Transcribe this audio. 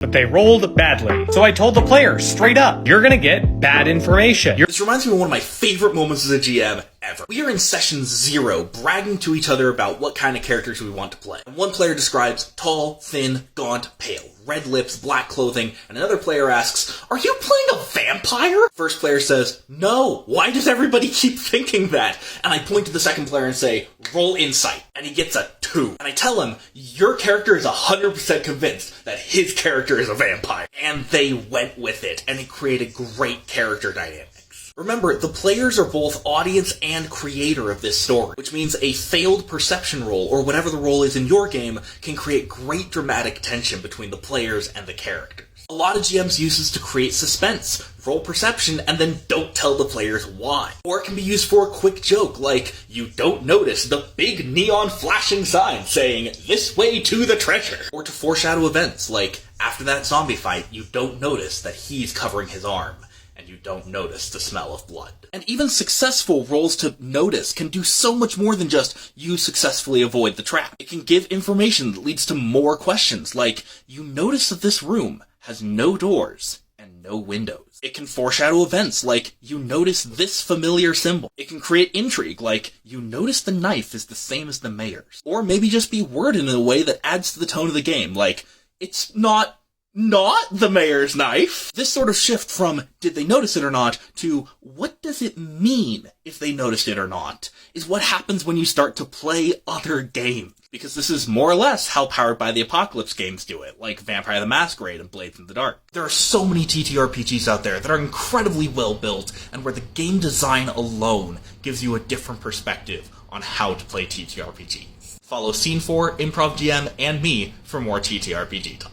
but they rolled badly. So I told the players straight up, you're gonna get bad information. This reminds me of one of my favorite moments as a GM ever. We are in session 0, bragging to each other about what kind of characters we want to play. And one player describes tall, thin, gaunt, pale, red lips, black clothing, and another player asks, "Are you playing a vampire?" First player says, "No, why does everybody keep thinking that?" And I point to the second player and say, "Roll insight." And he gets a 2. And I tell him, "Your character is 100% convinced that his character is a vampire." And they went with it, and it created great character dynamics. Remember, the players are both audience and creator of this story, which means a failed perception roll, or whatever the role is in your game, can create great dramatic tension between the players and the characters. A lot of GMs use this to create suspense, roll perception, and then don't tell the players why. Or it can be used for a quick joke, like, you don't notice the big neon flashing sign saying, "This way to the treasure." Or to foreshadow events, like, after that zombie fight, you don't notice that he's covering his arm. And you don't notice the smell of blood. And even successful rolls to notice can do so much more than just you successfully avoid the trap. It can give information that leads to more questions, like, you notice that this room has no doors and no windows. It can foreshadow events, like, you notice this familiar symbol. It can create intrigue, like, you notice the knife is the same as the mayor's. Or maybe just be worded in a way that adds to the tone of the game, like, it's not the mayor's knife. This sort of shift from did they notice it or not to what does it mean if they noticed it or not is what happens when you start to play other games. Because this is more or less how Powered by the Apocalypse games do it, like Vampire the Masquerade and Blades in the Dark. There are so many TTRPGs out there that are incredibly well built and where the game design alone gives you a different perspective on how to play TTRPGs. Follow Scene 4, Improv GM, and me for more TTRPG talk.